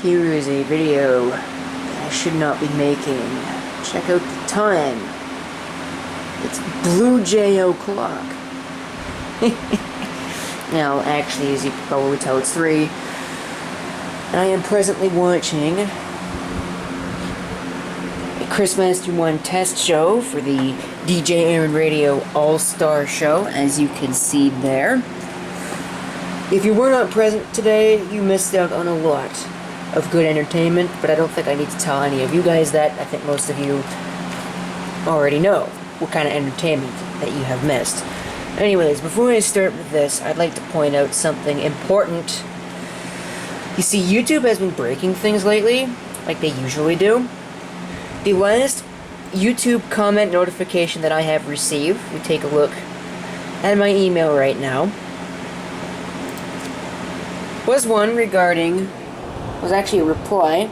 Here is a video that I should not be making. Check out the time. It's blue jay o'clock. Now, actually, as you can probably tell, it's 3. And I am presently watching a Christmaster 1 test show for the DJ Aaron Radio All-Star Show, as you can see there. If you were not present today, you missed out on a lot of good entertainment, but I don't think I need to tell any of you guys that. I think most of you already know what kind of entertainment that you have missed. Anyways, before I start with this, I'd like to point out something important. You see, YouTube has been breaking things lately, like they usually do. The last YouTube comment notification that I have received, we take a look at my email right now, was one regarding, was actually a reply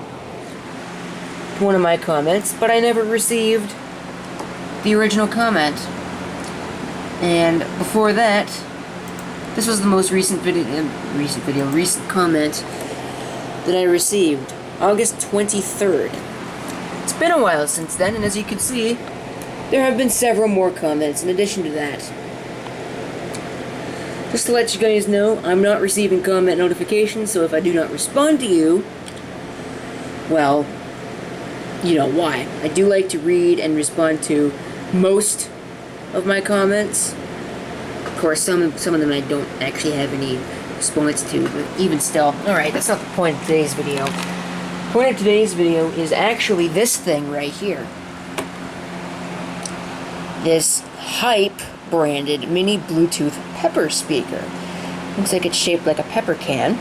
to one of my comments, but I never received the original comment. And before that, this was the most recent comment that I received, August 23rd. It's been a while since then, and as you can see, there have been several more comments in addition to that. Just to let you guys know, I'm not receiving comment notifications, so if I do not respond to you, well, you know why. I do like to read and respond to most of my comments. Of course, some of them I don't actually have any response to, but even still. Alright, that's not the point of today's video. The point of today's video is actually this thing right here. This Hype branded mini Bluetooth pepper speaker. Looks like it's shaped like a pepper can.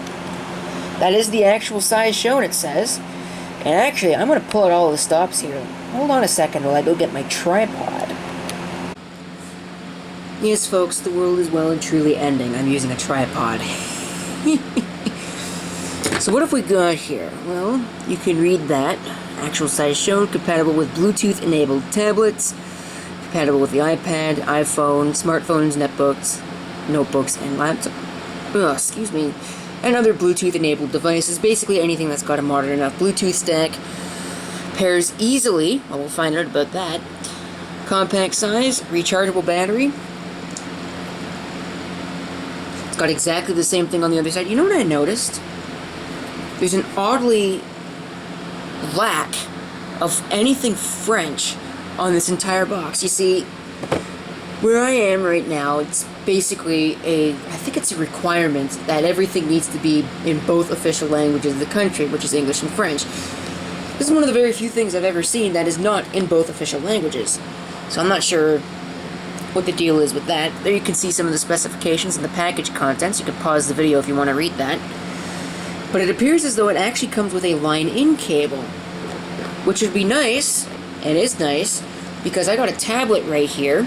That is the actual size shown, it says. And actually, I'm going to pull out all the stops here. Hold on a second while I go get my tripod. Yes, folks, the world is well and truly ending. I'm using a tripod. So what have we got here? Well, you can read that. Actual size shown, compatible with Bluetooth-enabled tablets, compatible with the iPad, iPhone, smartphones, notebooks, and laptops. And other Bluetooth-enabled devices. Basically anything that's got a modern enough Bluetooth stack. Pairs easily. Well, we'll find out about that. Compact size, rechargeable battery. It's got exactly the same thing on the other side. You know what I noticed? There's an oddly lack of anything French on this entire box. You see, where I am right now, it's basically I think it's a requirement that everything needs to be in both official languages of the country, which is English and French. This is one of the very few things I've ever seen that is not in both official languages. So I'm not sure what the deal is with that. There you can see some of the specifications and the package contents. You can pause the video if you want to read that. But it appears as though it actually comes with a line-in cable, which would be nice, and is nice, because I got a tablet right here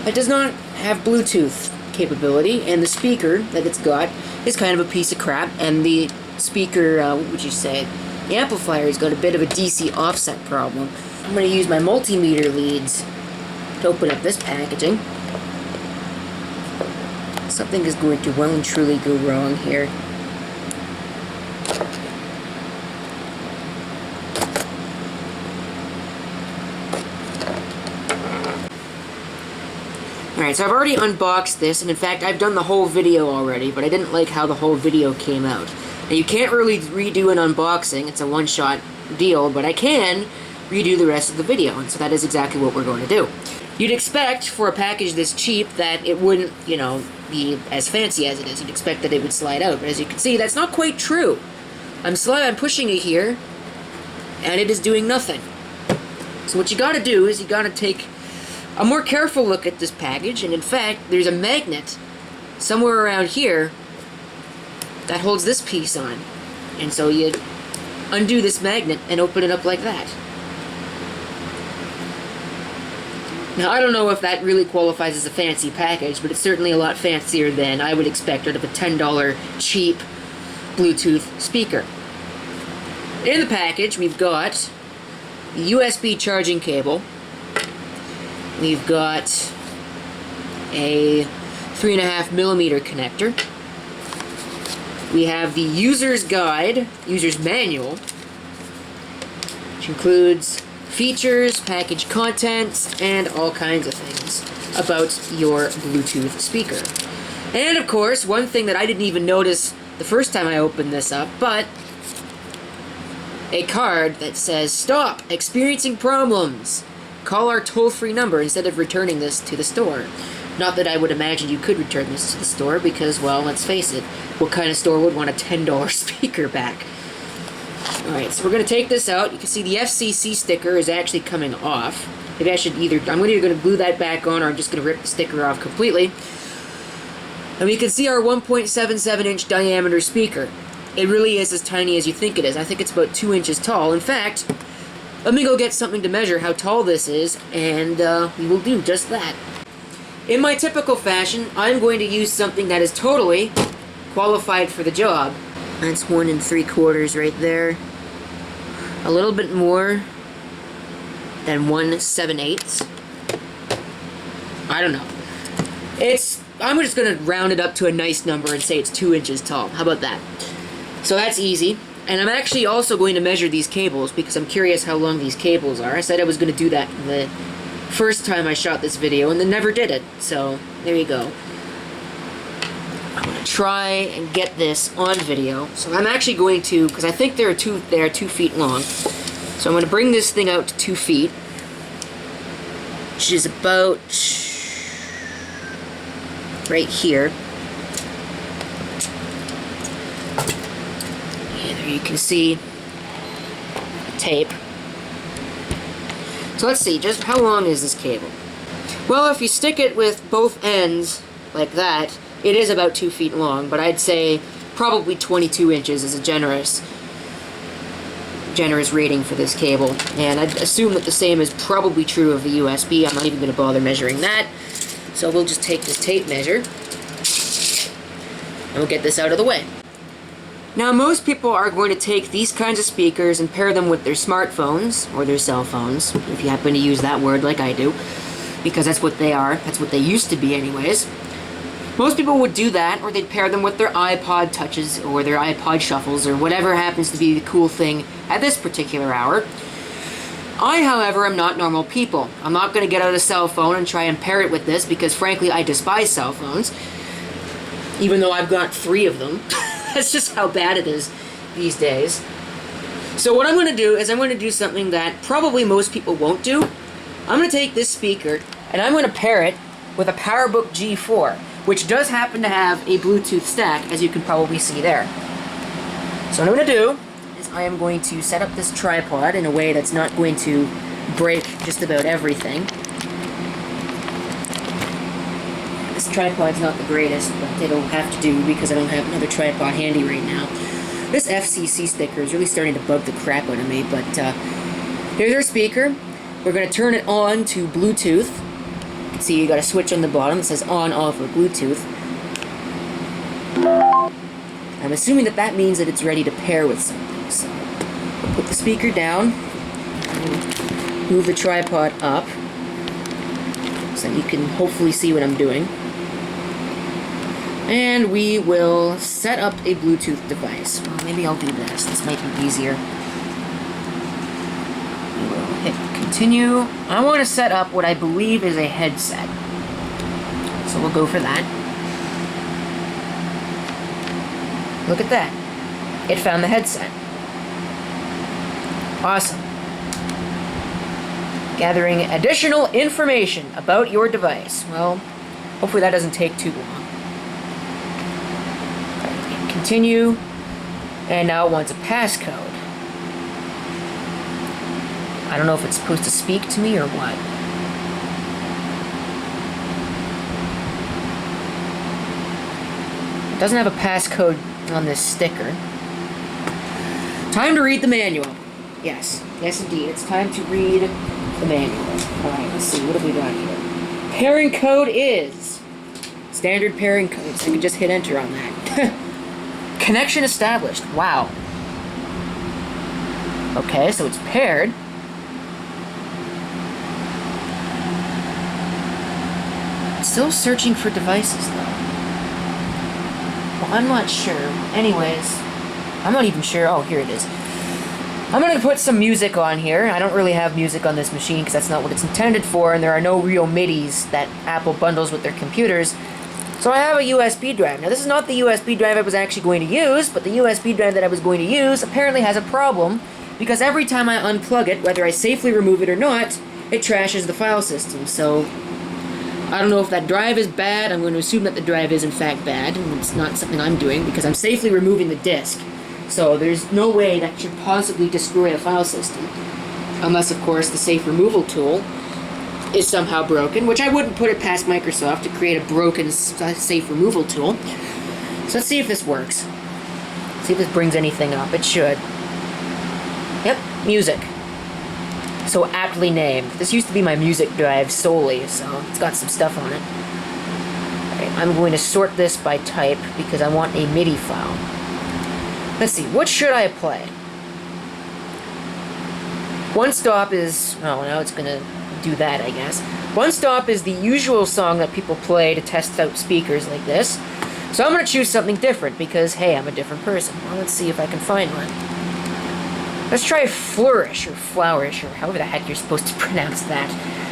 that does not have Bluetooth capability, and the speaker that it's got is kind of a piece of crap, and the speaker, what would you say, the amplifier's got a bit of a DC offset problem. I'm going to use my multimeter leads to open up this packaging. Something is going to well and truly go wrong here. Alright, so I've already unboxed this, and in fact, I've done the whole video already, but I didn't like how the whole video came out. Now, you can't really redo an unboxing, it's a one-shot deal, but I can redo the rest of the video, and so that is exactly what we're going to do. You'd expect, for a package this cheap, that it wouldn't, you know, be as fancy as it is. You'd expect that it would slide out, but as you can see, that's not quite true. I'm pushing it here, and it is doing nothing. So what you gotta do is you gotta take a more careful look at this package, and in fact, there's a magnet somewhere around here that holds this piece on. And so you undo this magnet and open it up like that. Now, I don't know if that really qualifies as a fancy package, but it's certainly a lot fancier than I would expect out of a $10 cheap Bluetooth speaker. In the package, we've got the USB charging cable. We've got a 3.5mm connector. we have the user's guide, user's manual, which includes features, package contents, and all kinds of things about your Bluetooth speaker. And of course, one thing that I didn't even notice the first time I opened this up, but a card that says, "Stop experiencing problems. Call our toll-free number," instead of returning this to the store. Not that I would imagine you could return this to the store because, well, let's face it, what kind of store would want a $10 speaker back? Alright, so we're going to take this out. You can see the FCC sticker is actually coming off. Maybe I should I'm either going to glue that back on, or I'm just going to rip the sticker off completely. And we can see our 1.77-inch diameter speaker. It really is as tiny as you think it is. I think it's about 2 inches tall. In fact, let me go get something to measure how tall this is, and we will do just that. In my typical fashion, I'm going to use something that is totally qualified for the job. That's 1 3/4 right there. A little bit more than 1 7/8. I don't know. I'm just going to round it up to a nice number and say it's 2 inches tall. How about that? So that's easy. And I'm actually also going to measure these cables because I'm curious how long these cables are. I said I was going to do that the first time I shot this video and then never did it. So there you go. I'm going to try and get this on video. So I'm actually going to, because I think they are 2 feet long. So I'm going to bring this thing out to 2 feet, which is about right here. And there you can see the tape. So let's see, just how long is this cable? Well, if you stick it with both ends like that, it is about 2 feet long, but I'd say probably 22 inches is a generous rating for this cable. And I'd assume that the same is probably true of the USB. I'm not even going to bother measuring that. So we'll just take this tape measure, and we'll get this out of the way. Now, most people are going to take these kinds of speakers and pair them with their smartphones, or their cell phones, if you happen to use that word like I do, because that's what they are. That's what they used to be anyways. Most people would do that, or they'd pair them with their iPod Touches, or their iPod Shuffles, or whatever happens to be the cool thing at this particular hour. I, however, am not normal people. I'm not going to get out a cell phone and try and pair it with this, because frankly, I despise cell phones, even though I've got 3 of them. That's just how bad it is these days. So what I'm going to do is I'm going to do something that probably most people won't do. I'm going to take this speaker and I'm going to pair it with a PowerBook G4, which does happen to have a Bluetooth stack, as you can probably see there. So what I'm going to do is I am going to set up this tripod in a way that's not going to break just about everything. This tripod's not the greatest, but it'll have to do because I don't have another tripod handy right now. This FCC sticker is really starting to bug the crap out of me, but here's our speaker. We're going to turn it on to Bluetooth. You can see you got a switch on the bottom that says on, off, or Bluetooth. I'm assuming that that means that it's ready to pair with something. So we'll put the speaker down, move the tripod up, so that you can hopefully see what I'm doing. And we will set up a Bluetooth device. Well, maybe I'll do this. This might be easier. We will hit continue. I want to set up what I believe is a headset. So we'll go for that. Look at that. It found the headset. Awesome. Gathering additional information about your device. Well, hopefully that doesn't take too long. Continue, and now it wants a passcode. I don't know if it's supposed to speak to me or what. It doesn't have a passcode on this sticker. Time to read the manual. Yes, yes indeed, it's time to read the manual. Alright, let's see, what have we got here? Pairing code is standard pairing code, so I can just hit enter on that. Connection established. Wow. Okay, so it's paired. Still searching for devices, though. Well, I'm not sure. Anyways, I'm not even sure. Oh, here it is. I'm going to put some music on here. I don't really have music on this machine because that's not what it's intended for, and there are no real MIDIs that Apple bundles with their computers. So I have a USB drive. Now, this is not the USB drive I was actually going to use, but the USB drive that I was going to use apparently has a problem because every time I unplug it, whether I safely remove it or not, it trashes the file system. So I don't know if that drive is bad. I'm going to assume that the drive is in fact bad, and it's not something I'm doing because I'm safely removing the disk. So there's no way that should possibly destroy a file system. Unless, of course, the safe removal tool is somehow broken, which I wouldn't put it past Microsoft to create a broken safe removal tool. So let's see if this works. See if this brings anything up. It should. Yep, music. So aptly named. This used to be my music drive solely, so it's got some stuff on it. Alright, I'm going to sort this by type because I want a MIDI file. Let's see, what should I play? One Stop is... oh, now it's gonna do that, I guess. One Stop is the usual song that people play to test out speakers like this. So I'm gonna choose something different because, hey, I'm a different person. Well, let's see if I can find one. Let's try Flourish, or Flourish, or however the heck you're supposed to pronounce that.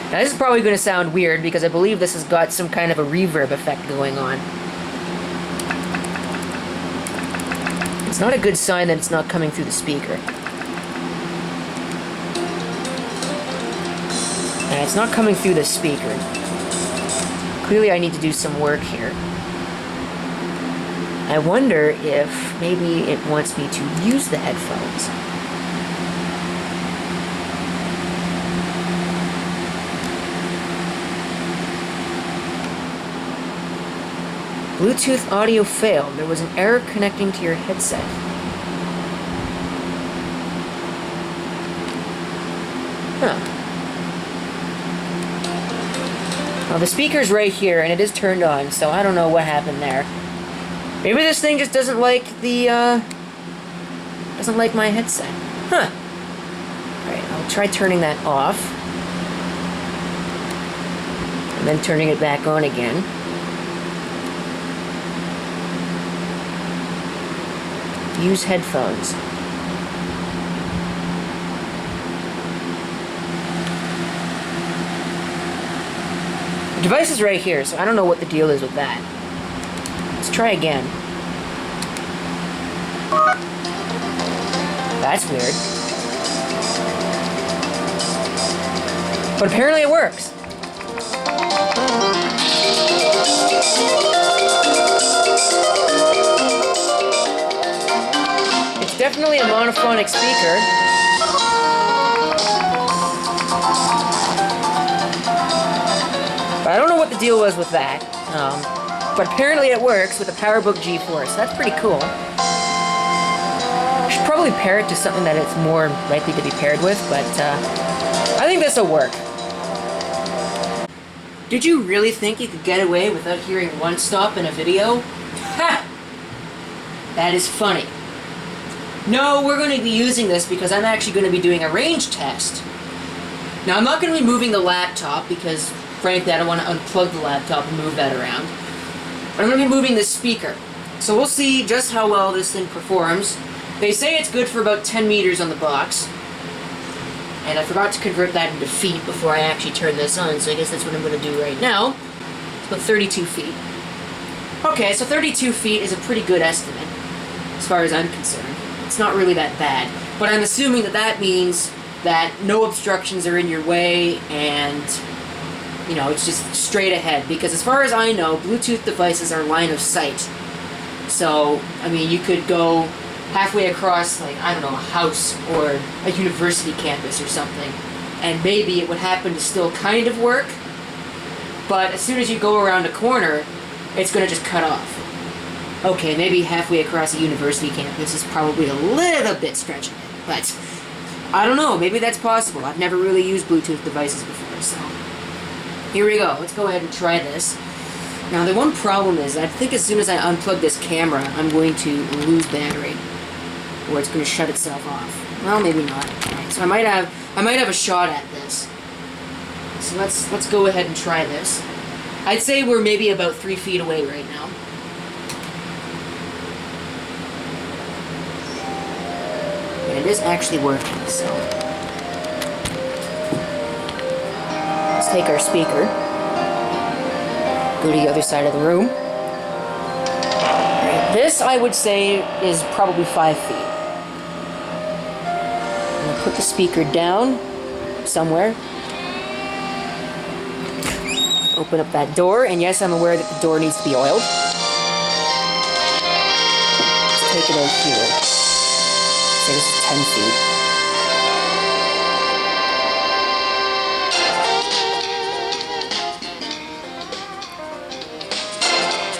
Now, this is probably gonna sound weird because I believe this has got some kind of a reverb effect going on. It's not a good sign that it's not coming through the speaker. And it's not coming through the speaker. Clearly I need to do some work here. I wonder if maybe it wants me to use the headphones. Bluetooth audio failed. There was an error connecting to your headset. Huh. Well, the speaker's right here, and it is turned on, so I don't know what happened there. Maybe this thing just doesn't like the, doesn't like my headset. Huh. Alright, I'll try turning that off. And then turning it back on again. Use headphones. The device is right here, so I don't know what the deal is with that. Let's try again. That's weird. But apparently it works. It's definitely a monophonic speaker. But I don't know what the deal was with that. But apparently it works with the PowerBook G4, so that's pretty cool. I should probably pair it to something that it's more likely to be paired with, but I think this will work. Did you really think you could get away without hearing One Stop in a video? Ha! That is funny. No, we're going to be using this because I'm actually going to be doing a range test. Now, I'm not going to be moving the laptop because, frankly, I don't want to unplug the laptop and move that around. But I'm going to be moving the speaker. So we'll see just how well this thing performs. They say it's good for about 10 meters on the box. And I forgot to convert that into feet before I actually turn this on, so I guess that's what I'm going to do right now. It's about 32 feet. Okay, so 32 feet is a pretty good estimate, as far as I'm concerned. It's not really that bad. But I'm assuming that that means that no obstructions are in your way, and, you know, it's just straight ahead. Because as far as I know, Bluetooth devices are line of sight. So, I mean, you could go halfway across, like, I don't know, a house or a university campus or something, and maybe it would happen to still kind of work, but as soon as you go around a corner, it's going to just cut off. Okay, maybe halfway across a university campus is probably a little bit stretching it, but I don't know, maybe that's possible. I've never really used Bluetooth devices before, so here we go. Let's go ahead and try this. Now, the one problem is, I think as soon as I unplug this camera, I'm going to lose battery, or it's going to shut itself off. Well, maybe not. Alright, so I might have a shot at this. So let's go ahead and try this. I'd say we're maybe about 3 feet away right now. it is actually working, so. Let's take our speaker, go to the other side of the room. This, I would say, is probably 5 feet. I'm going to put the speaker down somewhere. Open up that door, and yes, I'm aware that the door needs to be oiled. Let's take it out here. Say this is 10 feet.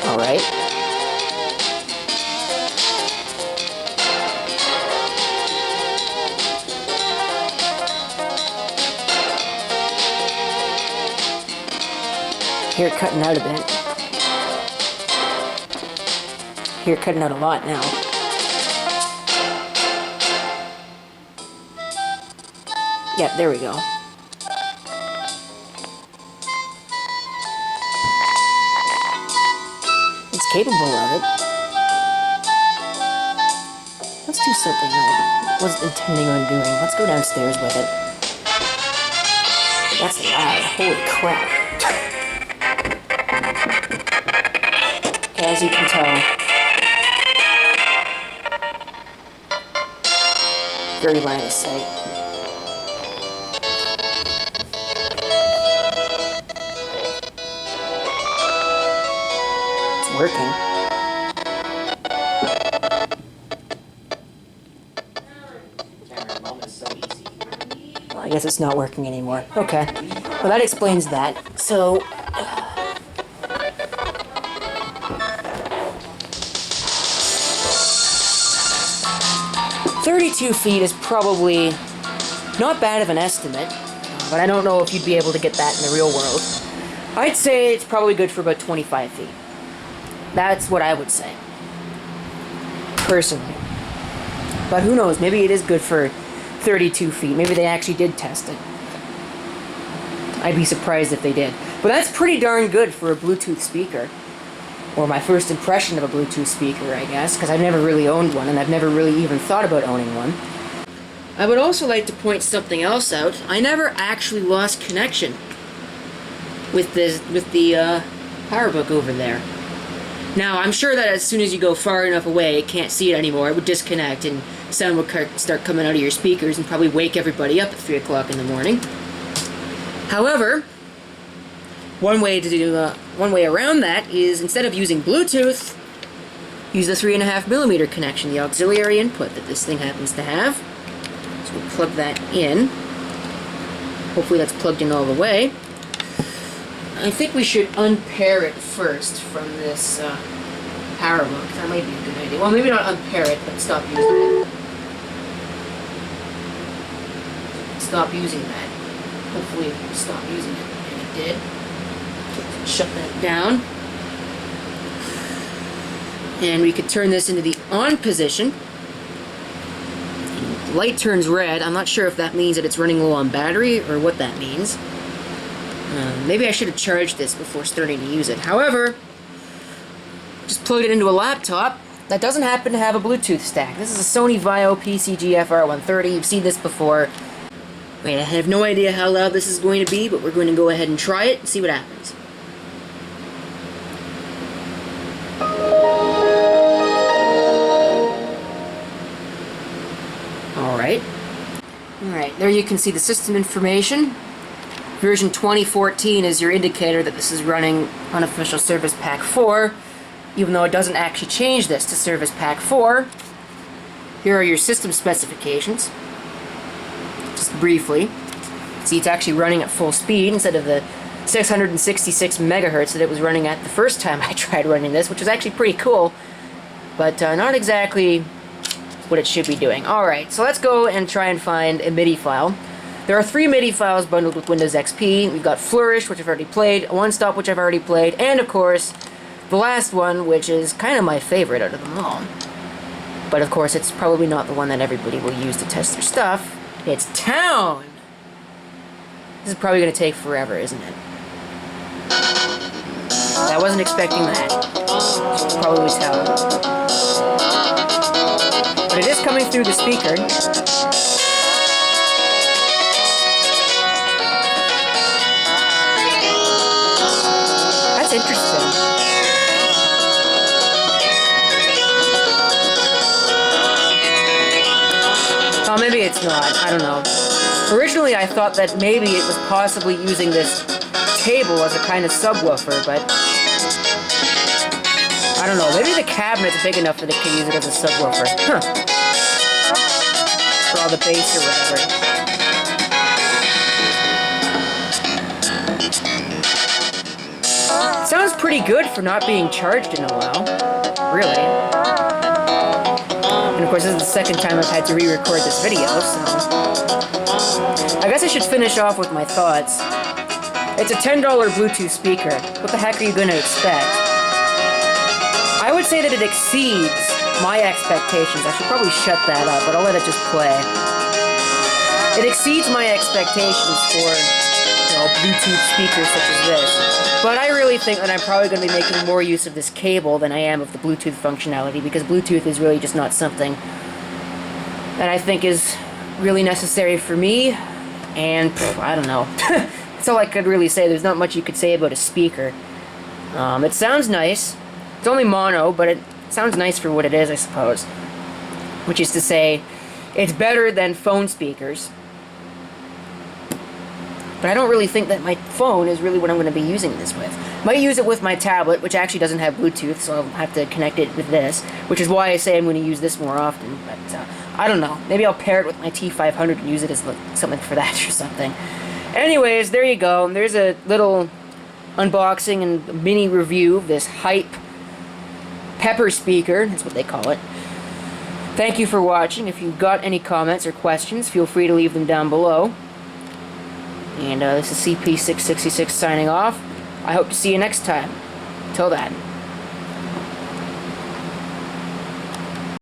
All right. Here, cutting out a bit. Here, cutting out a lot now. Yeah, there we go. It's capable of it. Let's do something I wasn't intending on doing. Let's go downstairs with it. That's loud. Holy crap. As you can tell, very line of sight. It's working. Well, I guess it's not working anymore. Okay. Well, that explains that. So, 32 feet is probably not bad of an estimate, but I don't know if you'd be able to get that in the real world. I'd say it's probably good for about 25 feet. That's what I would say, personally. But who knows, maybe it is good for 32 feet. Maybe they actually did test it. I'd be surprised if they did. But that's pretty darn good for a Bluetooth speaker. Or my first impression of a Bluetooth speaker, I guess, because I've never really owned one, and I've never really even thought about owning one. I would also like to point something else out. I never actually lost connection with the PowerBook over there. Now, I'm sure that as soon as you go far enough away, it can't see it anymore. It would disconnect, and sound would start coming out of your speakers and probably wake everybody up at 3 o'clock in the morning. However, one way around that is, instead of using Bluetooth, use the 3.5mm connection, the auxiliary input that this thing happens to have. So we'll plug that in. Hopefully that's plugged in all the way. I think we should unpair it first from this PowerBook. That might be a good idea. Well, maybe not unpair it, but stop using it. Stop using that. Hopefully it will stop using it. And it did. Shut that down. And we could turn this into the on position. The light turns red. I'm not sure if that means that it's running low on battery or what that means. Maybe I should have charged this before starting to use it. However, just plugged it into a laptop that doesn't happen to have a Bluetooth stack. This is a Sony Vaio PCG FR130. You've seen this before. Wait, I have no idea how loud this is going to be, but we're going to go ahead and try it and see what happens. Alright, there you can see the system information. Version 2014 is your indicator that this is running unofficial Service Pack 4, even though it doesn't actually change this to Service Pack 4. Here are your system specifications. Just briefly. See, it's actually running at full speed instead of the 666 megahertz that it was running at the first time I tried running this, which was actually pretty cool, but not exactly what it should be doing. Alright, so let's go and try and find a MIDI file. There are 3 MIDI files bundled with Windows XP. We've got Flourish, which I've already played, One Stop, which I've already played, and of course, the last one, which is kind of my favorite out of them all. But of course, it's probably not the one that everybody will use to test their stuff. It's Town! This is probably going to take forever, isn't it? I wasn't expecting that. Probably Town. But it is coming through the speaker. That's interesting. Oh, maybe it's not. I don't know. Originally, I thought that maybe it was possibly using this table as a kind of subwoofer, but I don't know. Maybe the cabinet's big enough that it could use it as a subwoofer. Huh. For all the bass or whatever. Sounds pretty good for not being charged in a while. Really. And of course, this is the second time I've had to re-record this video, so I guess I should finish off with my thoughts. It's a $10 Bluetooth speaker. What the heck are you going to expect? I would say that it exceeds my expectations. I should probably shut that up, but I'll let it just play. It exceeds my expectations for, Bluetooth speakers such as this. But I really think that I'm probably going to be making more use of this cable than I am of the Bluetooth functionality, because Bluetooth is really just not something that I think is really necessary for me. And, I don't know. That's all I could really say. There's not much you could say about a speaker. It sounds nice. It's only mono, but it sounds nice for what it is, I suppose. Which is to say, it's better than phone speakers. But I don't really think that my phone is really what I'm going to be using this with. Might use it with my tablet, which actually doesn't have Bluetooth, so I'll have to connect it with this, which is why I say I'm going to use this more often. But I don't know. Maybe I'll pair it with my T500 and use it as something for that or something. Anyways, there you go. There's a little unboxing and mini review of this Hype Pepper speaker. That's what they call it. Thank you for watching. If you've got any comments or questions, feel free to leave them down below. And this is CP666 signing off. I hope to see you next time. Till then.